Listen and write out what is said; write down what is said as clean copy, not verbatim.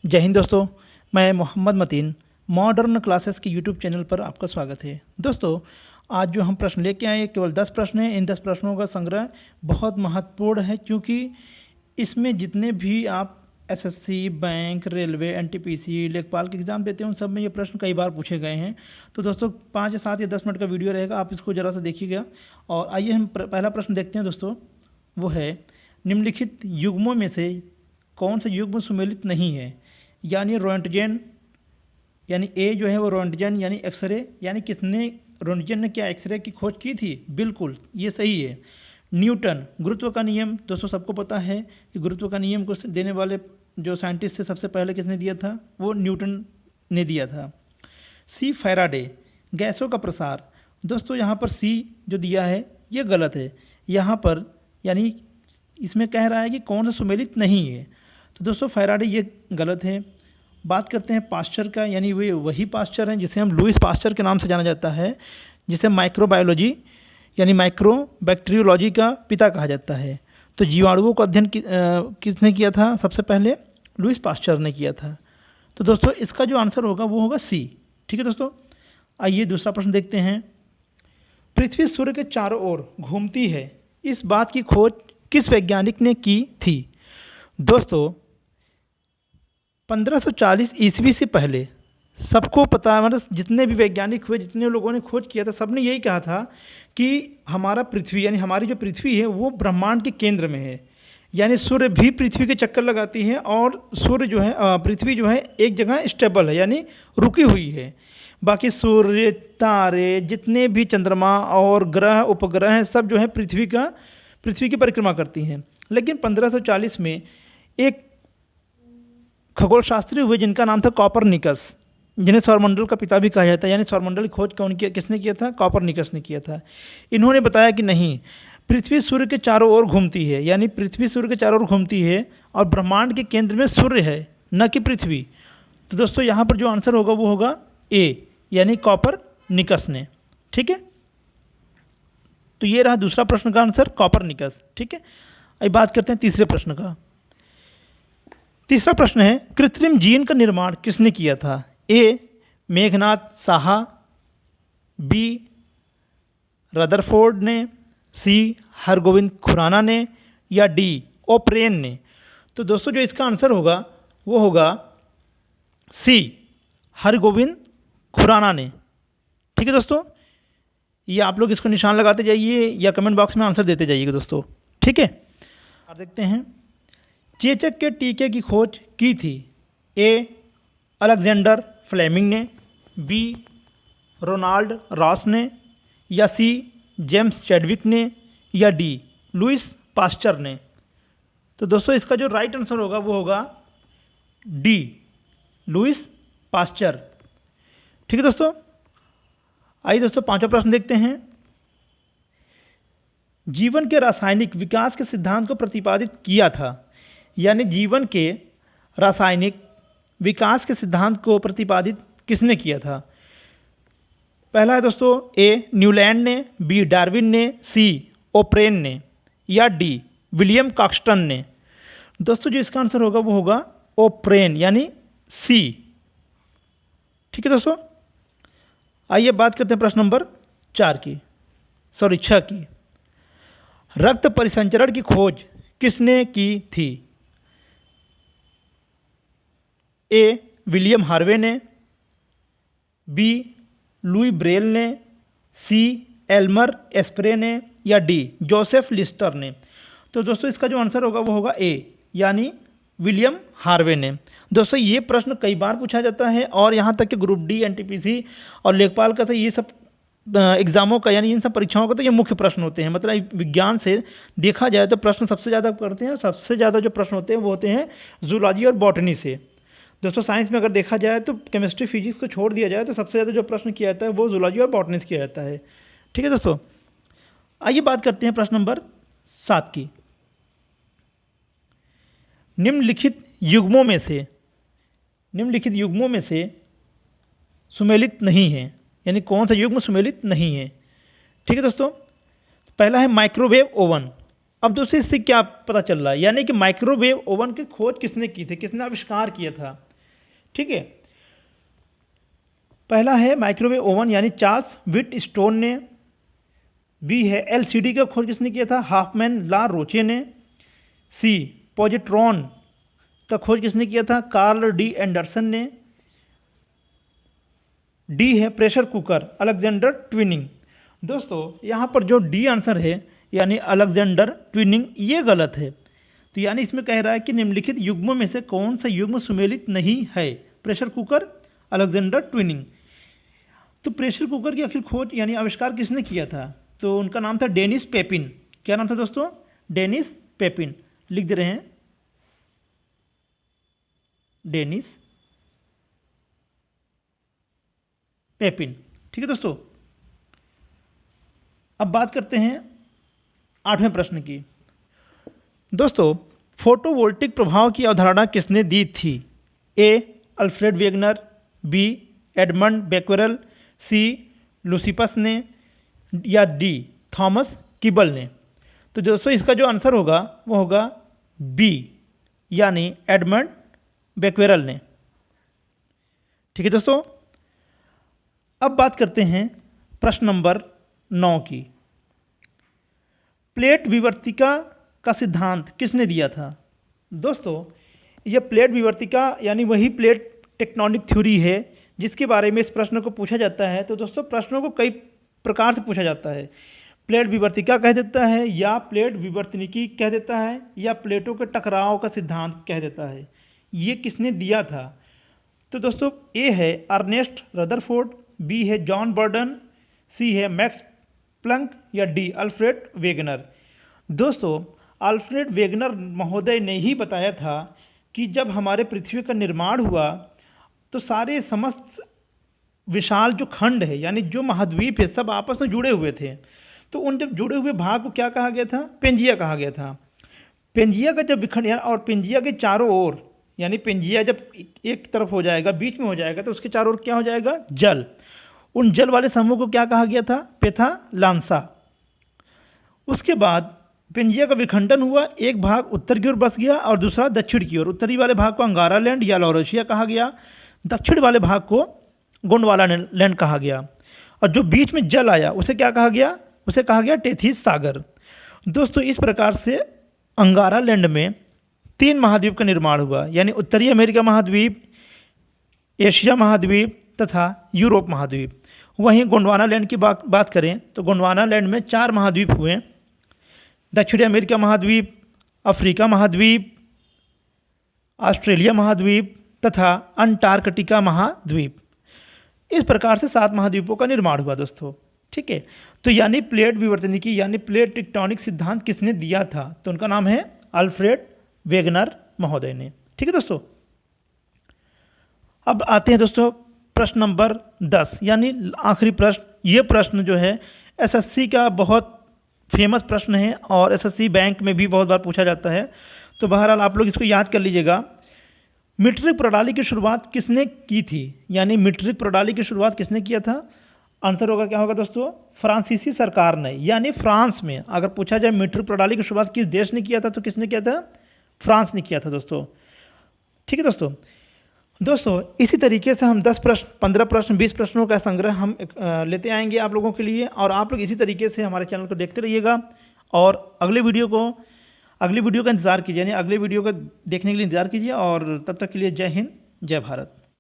जय हिंद दोस्तों। मैं मोहम्मद मतीन मॉडर्न क्लासेस के यूट्यूब चैनल पर आपका स्वागत है। दोस्तों, आज जो हम प्रश्न लेके आए केवल 10 प्रश्न हैं। इन 10 प्रश्नों का संग्रह बहुत महत्वपूर्ण है, क्योंकि इसमें जितने भी आप एसएससी, बैंक, रेलवे, एनटीपीसी, लेखपाल के एग्ज़ाम देते हैं, उन सब में ये प्रश्न कई बार पूछे गए हैं। तो दोस्तों 5 या 7 या 10 मिनट का वीडियो रहेगा, आप इसको ज़रा सा देखिएगा। और आइए हम पहला प्रश्न देखते हैं दोस्तों। वो है, निम्नलिखित युग्मों में से कौन सा युग्म सुमेलित नहीं है? यानी रोंटगेन, यानी ए जो है वो रोंटगेन यानी एक्सरे, यानी किसने, रोंटगेन ने क्या एक्सरे की खोज की थी? बिल्कुल, ये सही है। न्यूटन, गुरुत्व का नियम दोस्तों सबको पता है कि गुरुत्व का नियम को देने वाले जो साइंटिस्ट थे सबसे पहले किसने दिया था? वो न्यूटन ने दिया था। सी फैराडे, गैसों का प्रसार। दोस्तों यहाँ पर सी जो दिया है ये गलत है। यहाँ पर यानी इसमें कह रहा है कि कौन सा सुमेलित नहीं है। तो दोस्तों फैराडे ये गलत है। बात करते हैं पास्चर का, यानी वे वही पास्चर हैं जिसे हम लुईस पास्चर के नाम से जाना जाता है, जिसे माइक्रोबायोलॉजी यानी माइक्रो बैक्टीरियोलॉजी का पिता कहा जाता है। तो जीवाणुओं का अध्ययन किसने किया था? सबसे पहले लुईस पास्चर ने किया था। तो दोस्तों इसका जो आंसर होगा वो होगा सी। ठीक है दोस्तों, आइए दूसरा प्रश्न देखते हैं। पृथ्वी सूर्य के चारों ओर घूमती है, इस बात की खोज किस वैज्ञानिक ने की थी? दोस्तों 1540 ईस्वी से पहले सबको पता, मतलब जितने भी वैज्ञानिक हुए, जितने लोगों ने खोज किया था, सबने यही कहा था कि हमारा पृथ्वी यानी हमारी जो पृथ्वी है वो ब्रह्मांड के केंद्र में है। यानी सूर्य भी पृथ्वी के चक्कर लगाती है और सूर्य जो है पृथ्वी जो है एक जगह स्टेबल है, यानी रुकी हुई है। बाकी सूर्य, तारे, जितने भी चंद्रमा और ग्रह, उपग्रह हैं, सब जो है पृथ्वी की परिक्रमा करती हैं। लेकिन 1540 में एक खगोल शास्त्री हुए जिनका नाम था कॉपरनिकस, जिन्हें सौरमंडल का पिता भी कहा जाता है। यानी सौरमंडल की खोज किसने किया था? कॉपरनिकस ने किया था। इन्होंने बताया कि नहीं, पृथ्वी सूर्य के चारों ओर घूमती है, यानी पृथ्वी सूर्य के चारों ओर घूमती है और ब्रह्मांड के केंद्र में सूर्य है, न कि पृथ्वी। तो दोस्तों यहाँ पर जो आंसर होगा वो होगा ए, यानी कॉपरनिकस ने। ठीक है, तो ये रहा दूसरा प्रश्न का आंसर, कॉपरनिकस। ठीक है, अब बात करते हैं तीसरे प्रश्न का। तीसरा प्रश्न है, कृत्रिम जीन का निर्माण किसने किया था? ए मेघनाथ साहा, बी रदरफोर्ड ने, सी हरगोविंद खुराना ने, या डी ओप्रेन ने। तो दोस्तों जो इसका आंसर होगा वो होगा सी, हरगोविंद खुराना ने। ठीक है दोस्तों, ये आप लोग इसको निशान लगाते जाइए या कमेंट बॉक्स में आंसर देते जाइएगा दोस्तों। ठीक है, अब देखते हैं, चेचक के टीके की खोज की थी? ए अलेक्जेंडर फ्लेमिंग ने, बी रोनाल्ड रॉस ने, या सी जेम्स चैडविक ने, या डी लुईस पास्चर ने। तो दोस्तों इसका जो राइट आंसर होगा वो होगा डी, लुईस पास्चर। ठीक है दोस्तों, आइए दोस्तों पांचवा प्रश्न देखते हैं। जीवन के रासायनिक विकास के सिद्धांत को प्रतिपादित किया था, यानी जीवन के रासायनिक विकास के सिद्धांत को प्रतिपादित किसने किया था? पहला है दोस्तों ए न्यूलैंड ने, बी डार्विन ने, सी ओप्रेन ने, या डी विलियम कॉक्सटन ने। दोस्तों जो इसका आंसर होगा वो होगा ओप्रेन, यानी सी। ठीक है दोस्तों, आइए बात करते हैं प्रश्न नंबर 6 की। रक्त परिसंचरण की खोज किसने की थी? ए विलियम हार्वे ने, बी लुई ब्रेल ने, सी एल्मर एस्प्रे ने, या डी जोसेफ लिस्टर ने। तो दोस्तों इसका जो आंसर होगा वो होगा ए, यानी विलियम हार्वे ने। दोस्तों ये प्रश्न कई बार पूछा जाता है और यहाँ तक कि ग्रुप डी, एनटीपीसी और लेखपाल का, तो ये सब एग्जामों का, यानी इन सब परीक्षाओं का तो ये मुख्य प्रश्न होते हैं। मतलब विज्ञान से देखा जाए तो प्रश्न सबसे ज़्यादा करते हैं, सबसे ज़्यादा जो प्रश्न होते हैं वो होते हैं जूलॉजी और बॉटनी से। दोस्तों साइंस में अगर देखा जाए तो केमिस्ट्री, फिजिक्स को छोड़ दिया जाए तो सबसे ज़्यादा जो प्रश्न किया जाता है वो जूलॉजी और बॉटनी से किया जाता है। ठीक है दोस्तों, आइए बात करते हैं प्रश्न नंबर 7 की। निम्नलिखित युग्मों में से सुमेलित नहीं है, यानी कौन सा युग्म सुमेलित नहीं है? ठीक है दोस्तों, पहला है माइक्रोवेव ओवन। अब दोस्तों इससे क्या पता चल रहा है, यानी कि माइक्रोवेव ओवन की खोज किसने की थी, किसने आविष्कार किया था? ठीक है। पहला है माइक्रोवेव ओवन यानी चार्ल्स व्हिट स्टोन ने। बी है एलसीडी का खोज किसने किया था? हाफमैन ला रोचे ने। सी पॉजिट्रॉन का खोज किसने किया था? कार्ल डी एंडरसन ने। डी है प्रेशर कुकर, अलेक्जेंडर ट्विनिंग। दोस्तों यहाँ पर जो डी आंसर है यानी अलेक्जेंडर ट्विनिंग, ये गलत है। तो यानी इसमें कह रहा है कि निम्नलिखित युग्मों में से कौन सा युग्म सुमेलित नहीं है? Pressure cooker, Alexander twinning. तो प्रेशर कुकर की आखिर खोज यानी आविष्कार किसने किया था? तो उनका नाम था डेनिस पेपिन। क्या नाम था दोस्तों? Denis Papin. लिख दे रहे हैं डेनिस पेपिन। ठीक है दोस्तों। अब बात करते हैं 8वें प्रश्न की। दोस्तों फोटोवोल्टिक प्रभाव की अवधारणा किसने दी थी? ए अल्फ्रेड वेगनर, बी एडमंड बेक्वेरेल, सी लुसिपस ने, या डी थॉमस किबल ने। तो दोस्तों इसका जो आंसर होगा वो होगा बी यानी एडमंड बेक्वेरेल ने। ठीक है दोस्तों। अब बात करते हैं प्रश्न नंबर 9 की। प्लेट विवर्तिका का सिद्धांत किसने दिया था? दोस्तों यह प्लेट विवर्तिका यानी वही प्लेट टेक्टोनिक थ्योरी है जिसके बारे में इस प्रश्न को पूछा जाता है। तो दोस्तों प्रश्नों को कई प्रकार से पूछा जाता है। प्लेट विवर्तिका कह देता है, या प्लेट विवर्तनिकी कह देता है, या प्लेटों के टकराव का सिद्धांत कह देता है। ये किसने दिया था? तो दोस्तों ए है अर्नेस्ट रदरफोर्ड, बी है जॉन बर्डन, सी है मैक्स प्लंक, या डी अल्फ्रेड वेगनर। दोस्तों अल्फ्रेड वेगनर महोदय ने ही बताया था कि जब हमारे पृथ्वी का निर्माण हुआ तो सारे समस्त विशाल जो खंड है यानी जो महाद्वीप है सब आपस में जुड़े हुए थे। तो उन जब जुड़े हुए भाग को क्या कहा गया था? पेंजिया कहा गया था। पेंजिया का जब विखंड और पेंजिया के चारों ओर यानी पेंजिया जब एक तरफ हो जाएगा, बीच में हो जाएगा, तो उसके चारों ओर क्या हो जाएगा? जल। उन जल वाले समूह को क्या कहा गया था? पेथालांसा। उसके बाद पेंजिया का विखंडन हुआ, एक भाग उत्तर की ओर बस गया और दूसरा दक्षिण की ओर। उत्तरी वाले भाग को अंगारा लैंड या लॉरेशिया कहा गया, दक्षिण वाले भाग को गोंडवाना लैंड कहा गया, और जो बीच में जल आया उसे क्या कहा गया? उसे कहा गया टेथिस सागर। दोस्तों इस प्रकार से अंगारा लैंड में 3 महाद्वीप का निर्माण हुआ यानी उत्तरी अमेरिका महाद्वीप, एशिया महाद्वीप तथा यूरोप महाद्वीप। वहीं गोंडवाना लैंड की बात करें तो गोंडवाना लैंड में 4 महाद्वीप हुए, दक्षिणी अमेरिका महाद्वीप, अफ्रीका महाद्वीप, ऑस्ट्रेलिया महाद्वीप तथा अंटार्कटिका महाद्वीप। इस प्रकार से 7 महाद्वीपों का निर्माण हुआ दोस्तों। ठीक है। तो यानी प्लेट विवर्तनिकी यानी प्लेट टेक्टोनिक सिद्धांत किसने दिया था? तो उनका नाम है अल्फ्रेड वेगनर महोदय ने। ठीक है दोस्तों। अब आते हैं दोस्तों प्रश्न नंबर 10 यानी आखिरी प्रश्न। ये प्रश्न जो है एसएससी का बहुत फेमस प्रश्न है और एसएससी बैंक में भी बहुत बार पूछा जाता है। तो बहरहाल आप लोग इसको याद कर लीजिएगा। मीट्रिक प्रणाली की शुरुआत किसने की थी? यानी मीट्रिक प्रणाली की शुरुआत किसने किया था? आंसर होगा क्या होगा दोस्तों? फ्रांसीसी सरकार ने यानी फ्रांस में। अगर पूछा जाए मीट्रिक प्रणाली की शुरुआत किस देश ने किया था तो किसने किया था? फ्रांस ने किया था दोस्तों। ठीक है दोस्तों इसी तरीके से हम 10 प्रश्न, 15 प्रश्न, 20 प्रश्नों का संग्रह हम लेते आएंगे आप लोगों के लिए, और आप लोग इसी तरीके से हमारे चैनल को देखते रहिएगा और अगले वीडियो का इंतज़ार कीजिए, यानी अगले वीडियो को देखने के लिए इंतज़ार कीजिए। और तब तक के लिए जय हिंद, जय भारत।